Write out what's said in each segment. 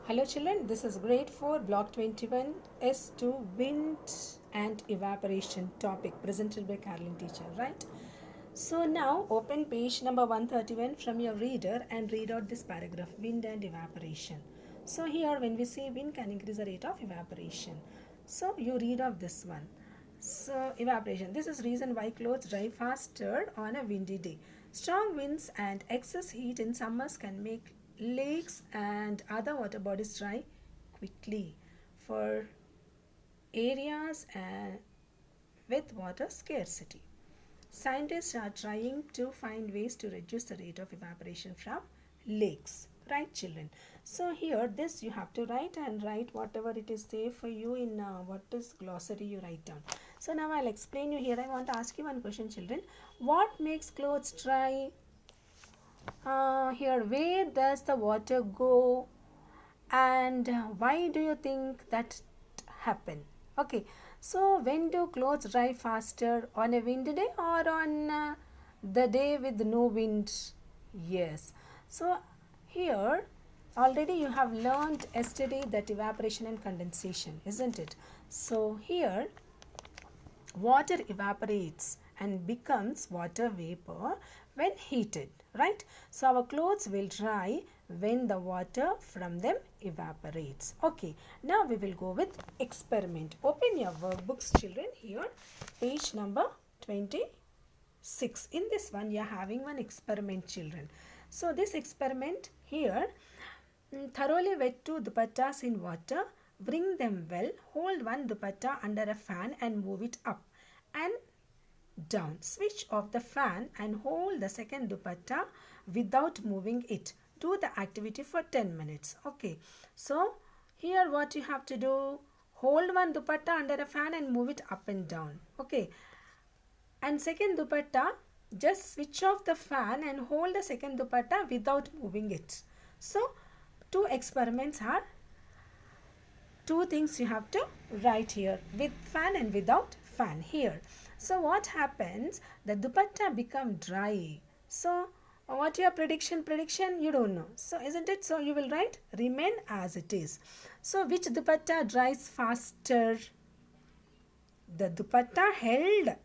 Hello children, this is grade 4 block 21 S2 wind and evaporation topic presented by Carolyn teacher, right? So now open page number 131 from your reader and read out this paragraph, wind and evaporation. So here when we say wind can increase the rate of evaporation. So you read out this one. So evaporation. This is reason why clothes dry faster on a windy day. Strong winds and excess heat in summers can make lakes and other water bodies dry quickly for areas with water scarcity. Scientists are trying to find ways to reduce the rate of evaporation from lakes. Right, children? So here this you have to write and write whatever it is there for you in what is glossary you write down. So now I'll explain you here. I want to ask you one question, children. What makes clothes dry? Here, where does the water go and why do you think that happen? Okay, so when do clothes dry faster, on a windy day or on the day with no wind? Yes, so here already you have learned yesterday that evaporation and condensation, isn't it? So here water evaporates and becomes water vapor when heated, right? So our clothes will dry when the water from them evaporates. Okay, now we will go with experiment. Open your workbooks, children. Here page number 26. In this one you are having one experiment, children. So this experiment here, thoroughly wet two dupattas in water, wring them well, hold one dupatta under a fan and move it up and down. Switch off the fan and hold the second dupatta without moving it. Do the activity for 10 minutes. Okay, so here what you have to do, hold one dupatta under a fan and move it up and down. Okay, and second dupatta, just switch off the fan and hold the second dupatta without moving it. So two experiments are two things you have to write here, with fan and without fan here. So what happens, the dupatta become dry. So what your prediction you don't know, so isn't it? So you will write remain as it is. So which dupatta dries faster? The dupatta held,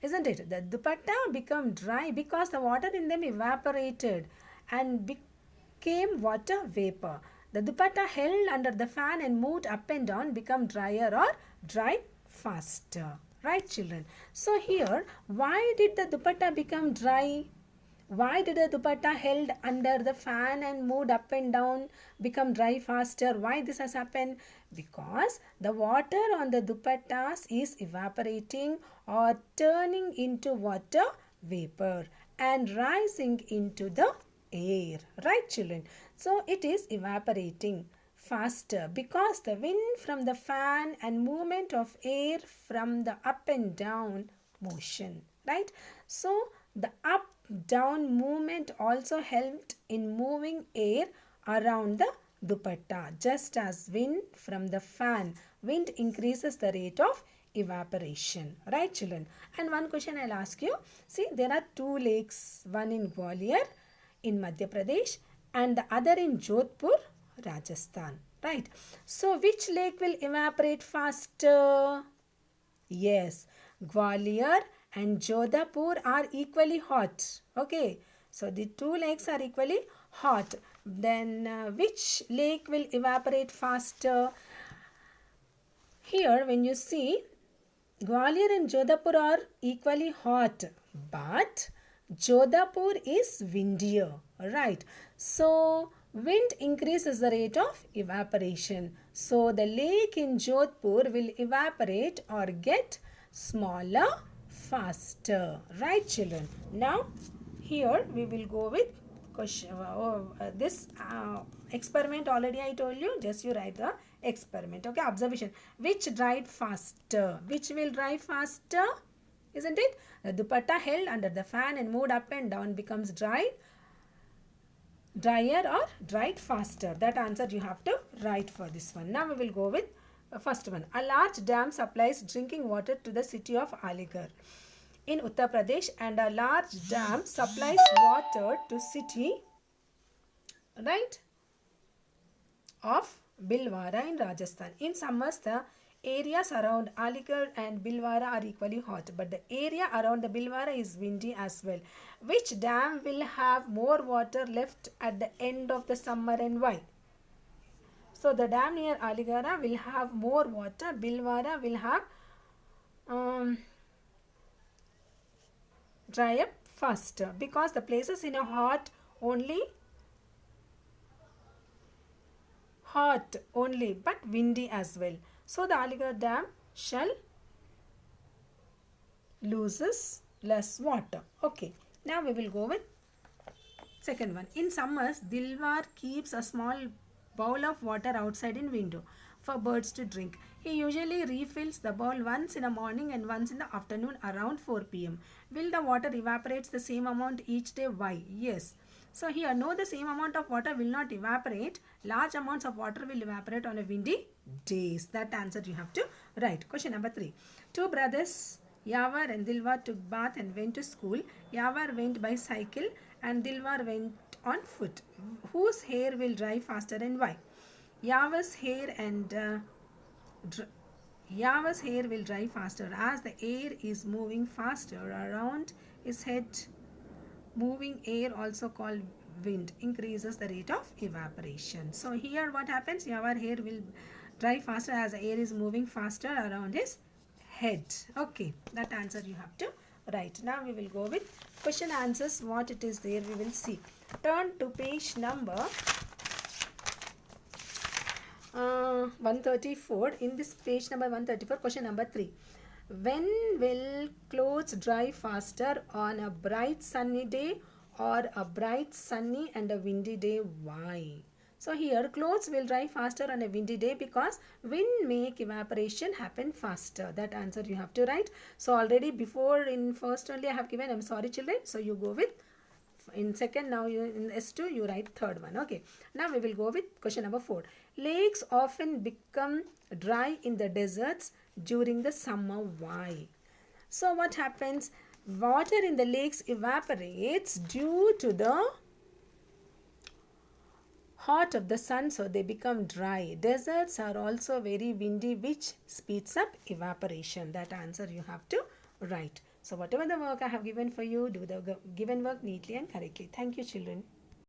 isn't it? The dupatta become dry because the water in them evaporated and became water vapor. The dupatta held under the fan and moved up and down become drier or dry faster. Right, children? So here, why did the dupatta become dry? Why did the dupatta held under the fan and moved up and down become dry faster? Why this has happened? Because the water on the dupattas is evaporating or turning into water vapor and rising into the air. Right, children? So it is evaporating faster because the wind from the fan and movement of air from the up and down motion, right? So the up down movement also helped in moving air around the dupatta, just as wind from the fan. Wind increases the rate of evaporation, right, children? And one question I'll ask you, see, there are two lakes, one in Gwalior in Madhya Pradesh and the other in Jodhpur, Rajasthan, right? So which lake will evaporate faster? Yes, Gwalior and Jodhpur are equally hot. Okay, so the two lakes are equally hot. Then which lake will evaporate faster? Here when you see, Gwalior and Jodhpur are equally hot, but Jodhpur is windier, right? So wind increases the rate of evaporation. So the lake in Jodhpur will evaporate or get smaller faster, right, children? Now here we will go with question. This experiment already I told you, just you write the experiment. Okay, observation. Which dried faster? Which will dry faster? Isn't it? The dupatta held under the fan and moved up and down becomes drier or dried faster. That answer you have to write for this one. Now we will go with first one. A large dam supplies drinking water to the city of Aligarh in Uttar Pradesh, and a large dam supplies water to city, right? of Bhilwara in Rajasthan. In summers, the areas around Aligarh and Bhilwara are equally hot, but the area around the Bhilwara is windy as well. Which dam will have more water left at the end of the summer and why? So the dam near Aligarh will have more water. Bhilwara will have um, dry up faster because the places in a hot only but windy as well. So the Aligarh dam shall loses less water. Okay, now we will go with second one. In summers, Dilwar keeps a small bowl of water outside in window for birds to drink. He usually refills the bowl once in the morning and once in the afternoon around 4 p.m. Will the water evaporates the same amount each day? Why? Yes. So here, no, the same amount of water will not evaporate. Large amounts of water will evaporate on a windy days. That answer you have to write. Question number 3. Two brothers, Yawar and Dilwar, took bath and went to school. Yawar went by cycle and Dilwar went on foot. Whose hair will dry faster and why? Yavar's hair and Yava's hair will dry faster as the air is moving faster around his head. Moving air, also called wind, increases the rate of evaporation. So here what happens? Our hair will dry faster as the air is moving faster around his head. Okay, that answer you have to write. Now we will go with question answers. What it is there we will see. Turn to page number 134. In this page number 134, question number 3. When will clothes dry faster, on a bright sunny day or a bright sunny and a windy day? Why? So here clothes will dry faster on a windy day because wind make evaporation happen faster. That answer you have to write. So already before in first only I have given, I'm sorry children. So you go with in second, now you in S2 you write third one. Okay, now we will go with question number 4. Lakes often become dry in the deserts during the summer. Why? So what happens? Water in the lakes evaporates due to the hot of the sun, so they become dry. Deserts are also very windy, which speeds up evaporation. That answer you have to write. So whatever the work I have given for you, do the given work neatly and correctly. Thank you children.